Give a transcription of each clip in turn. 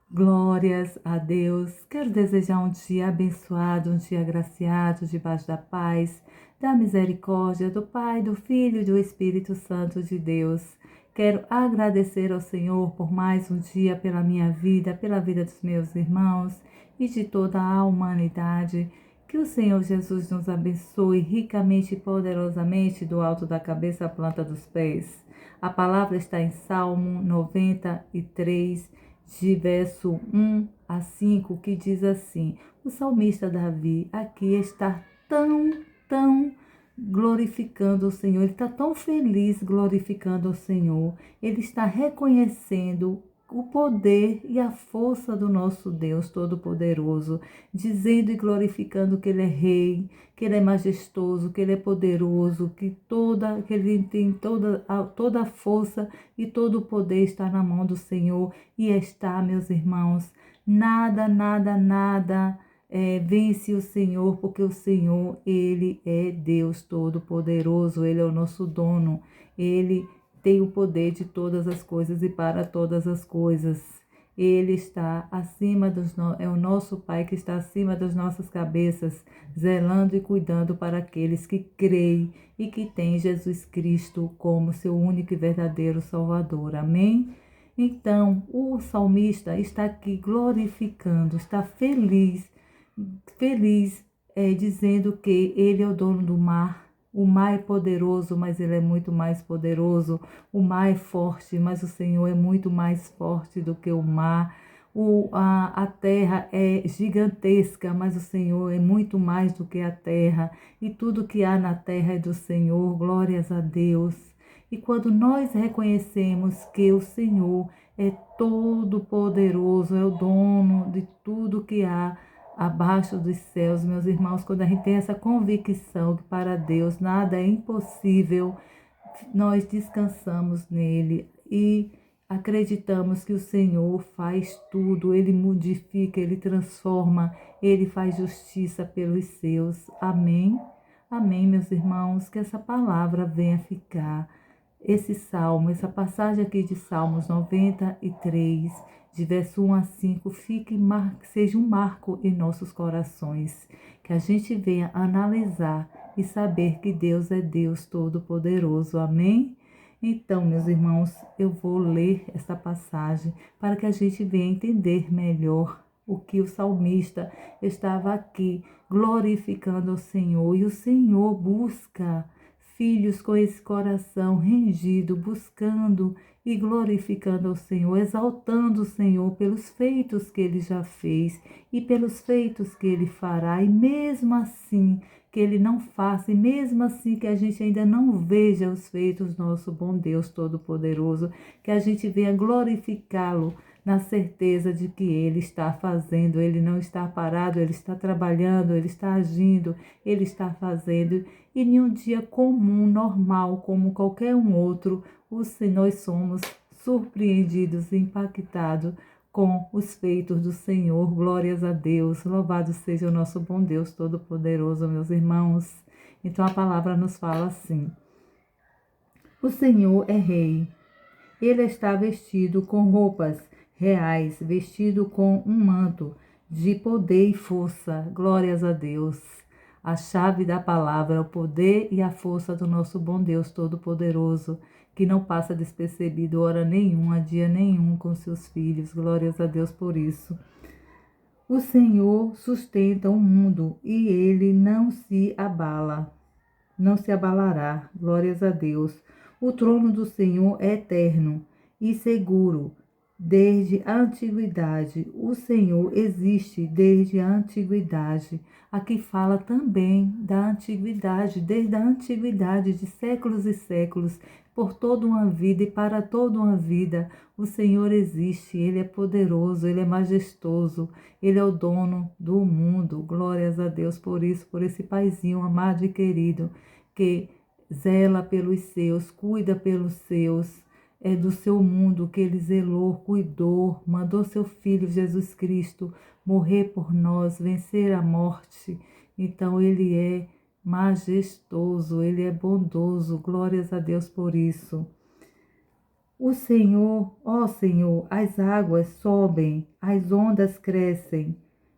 Glórias a Deus. Quero desejar um dia abençoado, um dia agraciado, debaixo da paz, da misericórdia do Pai, do Filho e do Espírito Santo de Deus. Quero agradecer ao Senhor por mais um dia, pela minha vida, pela vida dos meus irmãos e de toda a humanidade. Que o Senhor Jesus nos abençoe ricamente e poderosamente do alto da cabeça à planta dos pés. A palavra está em Salmo 93, de verso 1 a 5, que diz assim: o salmista Davi aqui está tão glorificando o Senhor, ele está tão feliz glorificando o Senhor, ele está reconhecendo o poder e a força do nosso Deus Todo-Poderoso, dizendo e glorificando que Ele é Rei, que Ele é majestoso, que Ele é poderoso, que Ele tem toda a força e todo o poder está na mão do Senhor. E está, meus irmãos, nada vence o Senhor, porque o Senhor, Ele é Deus Todo-Poderoso, Ele é o nosso dono, Ele tem o poder de todas as coisas e para todas as coisas. Ele está acima é o nosso Pai que está acima das nossas cabeças, zelando e cuidando para aqueles que creem e que têm Jesus Cristo como seu único e verdadeiro Salvador. Amém? Então, o salmista está aqui glorificando, está feliz, dizendo que ele é o dono do mar. O mar é poderoso, mas ele é muito mais poderoso. O mar é forte, mas o Senhor é muito mais forte do que o mar. A terra é gigantesca, mas o Senhor é muito mais do que a terra. E tudo que há na terra é do Senhor. Glórias a Deus. E quando nós reconhecemos que o Senhor é todo poderoso, é o dono de tudo que há abaixo dos céus, meus irmãos, quando a gente tem essa convicção que para Deus nada é impossível, nós descansamos nele e acreditamos que o Senhor faz tudo, ele modifica, ele transforma, ele faz justiça pelos seus. Amém? Amém, meus irmãos, que essa palavra venha ficar. Esse salmo, essa passagem aqui de Salmos 93, de verso 1 a 5, seja um marco em nossos corações, que a gente venha analisar e saber que Deus é Deus Todo-Poderoso. Amém? Então, meus irmãos, eu vou ler essa passagem para que a gente venha entender melhor o que o salmista estava aqui glorificando ao Senhor, e o Senhor busca filhos com esse coração rendido, buscando e glorificando ao Senhor, exaltando o Senhor pelos feitos que Ele já fez e pelos feitos que Ele fará. E mesmo assim que Ele não faça, e mesmo assim que a gente ainda não veja os feitos do nosso bom Deus Todo-Poderoso, que a gente venha glorificá-lo na certeza de que Ele está fazendo, Ele não está parado, Ele está trabalhando, Ele está agindo, Ele está fazendo. E em um dia comum, normal, como qualquer um outro, nós somos surpreendidos e impactados com os feitos do Senhor. Glórias a Deus, louvado seja o nosso bom Deus Todo-Poderoso, meus irmãos. Então a palavra nos fala assim: o Senhor é Rei. Ele está vestido com roupas reais, vestido com um manto de poder e força. Glórias a Deus. A chave da palavra é o poder e a força do nosso bom Deus Todo-Poderoso, que não passa despercebido hora nenhuma, dia nenhum com seus filhos. Glórias a Deus por isso. O Senhor sustenta o mundo e ele não se abala, não se abalará. Glórias a Deus. O trono do Senhor é eterno e seguro desde a antiguidade. O Senhor existe desde a antiguidade. Aqui fala também da antiguidade, desde a antiguidade, de séculos e séculos, por toda uma vida e para toda uma vida. O Senhor existe, Ele é poderoso, Ele é majestoso, Ele é o dono do mundo. Glórias a Deus por isso, por esse paizinho amado e querido, que zela pelos seus, cuida pelos seus, é do seu mundo que ele zelou, cuidou, mandou seu Filho Jesus Cristo morrer por nós, vencer a morte. Então ele é majestoso, ele é bondoso, glórias a Deus por isso. O Senhor, ó Senhor, as águas sobem, as ondas crescem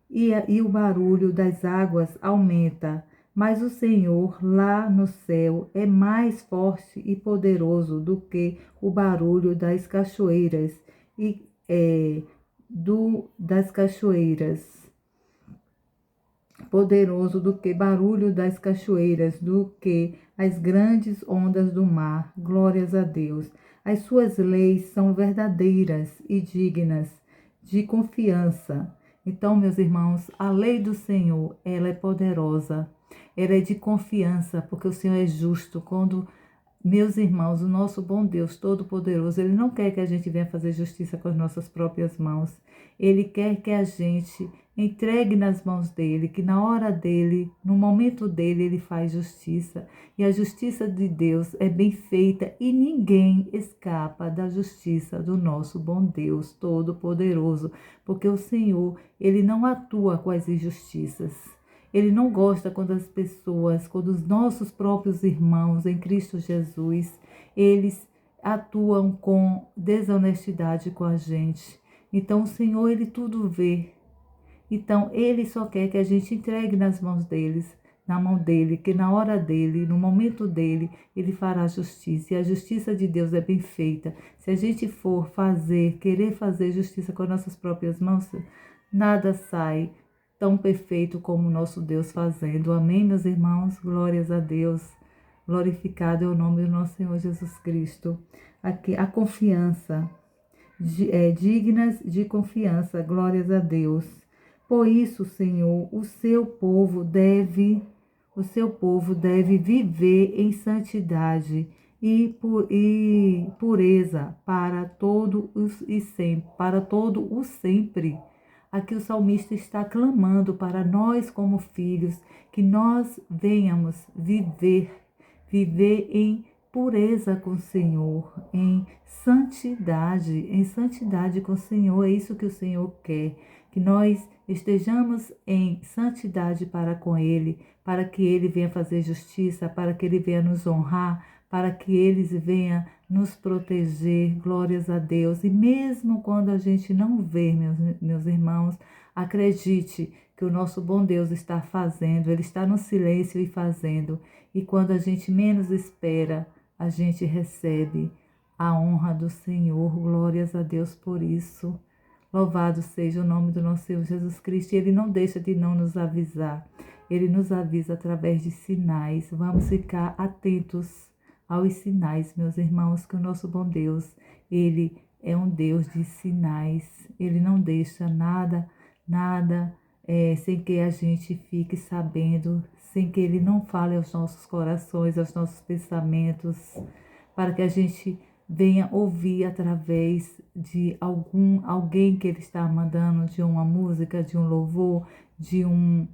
e o barulho das águas aumenta. Mas o Senhor lá no céu é mais forte e poderoso do que o barulho das cachoeiras e das cachoeiras, poderoso do que barulho das cachoeiras, do que as grandes ondas do mar. Glórias a Deus. As suas leis são verdadeiras e dignas de confiança. Então, meus irmãos, a lei do Senhor, ela é poderosa. Ela é de confiança, porque o Senhor é justo. Quando, meus irmãos, o nosso bom Deus Todo-Poderoso, Ele não quer que a gente venha fazer justiça com as nossas próprias mãos. Ele quer que a gente entregue nas mãos dele, que na hora dele, no momento dele, ele faz justiça. E a justiça de Deus é bem feita e ninguém escapa da justiça do nosso bom Deus Todo-Poderoso, porque o Senhor, ele não atua com as injustiças. Ele não gosta quando as pessoas, quando os nossos próprios irmãos em Cristo Jesus, eles atuam com desonestidade com a gente. Então o Senhor, ele tudo vê. Então ele só quer que a gente entregue nas mãos deles, na mão dele, que na hora dele, no momento dele, ele fará justiça. E a justiça de Deus é bem feita. Se a gente for querer fazer justiça com as nossas próprias mãos, nada sai tão perfeito como o nosso Deus fazendo. Amém, meus irmãos? Glórias a Deus. Glorificado é o nome do nosso Senhor Jesus Cristo. Aqui, a confiança, dignas de confiança. Glórias a Deus. Por isso, Senhor, o seu povo deve viver em santidade e pureza para todo o sempre. Aqui o salmista está clamando para nós como filhos, que nós venhamos viver em pureza com o Senhor, em santidade com o Senhor. É isso que o Senhor quer, que nós estejamos em santidade para com Ele, para que Ele venha fazer justiça, para que Ele venha nos honrar, para que Ele venha nos proteger. Glórias a Deus. E mesmo quando a gente não vê, meus irmãos, acredite que o nosso bom Deus está fazendo, Ele está no silêncio e fazendo. E quando a gente menos espera, a gente recebe a honra do Senhor. Glórias a Deus por isso. Louvado seja o nome do nosso Senhor Jesus Cristo. E Ele não deixa de não nos avisar. Ele nos avisa através de sinais. Vamos ficar atentos aos sinais, meus irmãos, que o nosso bom Deus, Ele é um Deus de sinais. Ele não deixa nada sem que a gente fique sabendo, sem que Ele não fale aos nossos corações, aos nossos pensamentos, para que a gente venha ouvir através de alguém que Ele está mandando, de uma música, de um louvor, de um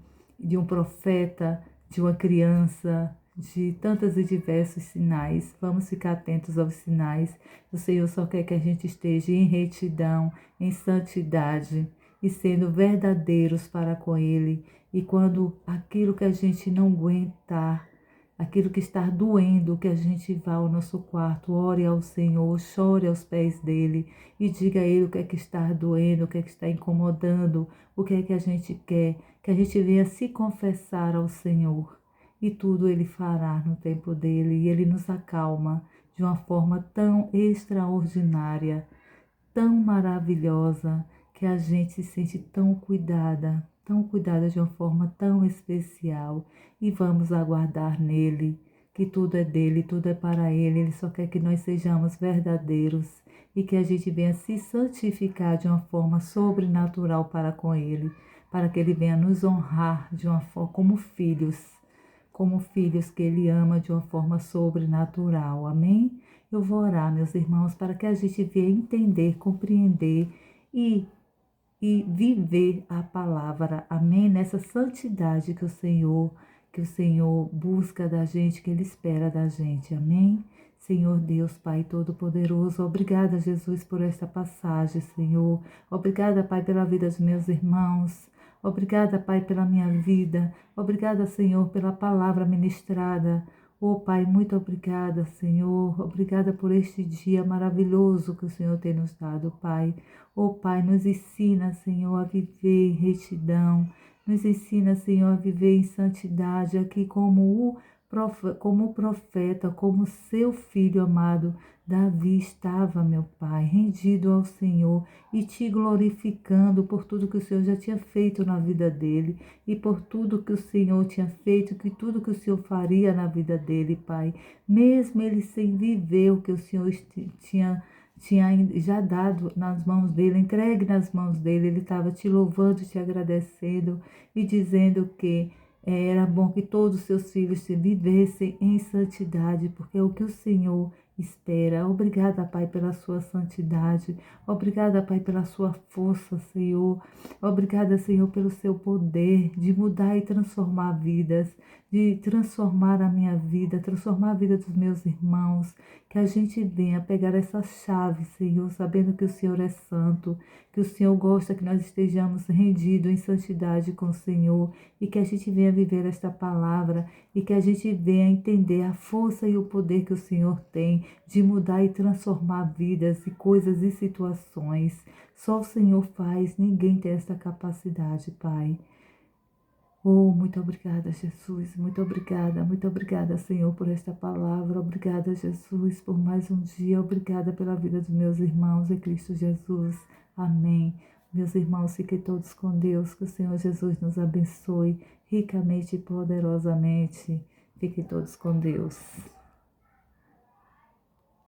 profeta, de uma criança, de tantos e diversos sinais. Vamos ficar atentos aos sinais. O Senhor só quer que a gente esteja em retidão, em santidade e sendo verdadeiros para com Ele. E quando aquilo que a gente não aguentar, aquilo que está doendo, que a gente vá ao nosso quarto, ore ao Senhor, chore aos pés dele e diga a Ele o que é que está doendo, o que é que está incomodando, o que é que a gente quer, que a gente venha se confessar ao Senhor. E tudo Ele fará no tempo dele, e Ele nos acalma de uma forma tão extraordinária, tão maravilhosa, que a gente se sente tão cuidada de uma forma tão especial. E vamos aguardar nele, que tudo é dele, tudo é para ele. Ele só quer que nós sejamos verdadeiros e que a gente venha se santificar de uma forma sobrenatural para com ele, para que ele venha nos honrar de uma forma como filhos que ele ama de uma forma sobrenatural. Amém? Eu vou orar, meus irmãos, para que a gente venha entender, compreender e viver a palavra. Amém? Nessa santidade que o Senhor busca da gente, que Ele espera da gente. Amém? Senhor Deus, Pai Todo-Poderoso, obrigada, Jesus, por esta passagem, Senhor. Obrigada, Pai, pela vida dos meus irmãos. Obrigada, Pai, pela minha vida. Obrigada, Senhor, pela palavra ministrada. Oh, Pai, muito obrigada, Senhor. Obrigada por este dia maravilhoso que o Senhor tem nos dado, Pai. Oh, Pai, nos ensina, Senhor, a viver em retidão. Nos ensina, Senhor, a viver em santidade, aqui como o profeta, como seu filho amado, Davi estava, meu Pai, rendido ao Senhor e te glorificando por tudo que o Senhor já tinha feito na vida dele e por tudo que o Senhor tinha feito, que tudo que o Senhor faria na vida dele, Pai. Mesmo ele sem viver o que o Senhor tinha já dado nas mãos dele, entregue nas mãos dele, ele estava te louvando, te agradecendo e dizendo que era bom que todos os seus filhos se vivessem em santidade, porque é o que o Senhor espera. Obrigada, Pai, pela sua santidade. Obrigada, Pai, pela sua força, Senhor. Obrigada, Senhor, pelo seu poder de mudar e transformar vidas, de transformar a minha vida, transformar a vida dos meus irmãos. Que a gente venha pegar essa chave, Senhor, sabendo que o Senhor é santo, que o Senhor gosta que nós estejamos rendidos em santidade com o Senhor e que a gente venha viver esta palavra e que a gente venha entender a força e o poder que o Senhor tem de mudar e transformar vidas e coisas e situações. Só o Senhor faz, ninguém tem essa capacidade, Pai. Oh, muito obrigada, Jesus. Muito obrigada, Senhor, por esta palavra. Obrigada, Jesus, por mais um dia. Obrigada pela vida dos meus irmãos em Cristo Jesus. Amém. Meus irmãos, fiquem todos com Deus. Que o Senhor Jesus nos abençoe ricamente e poderosamente. Fiquem todos com Deus.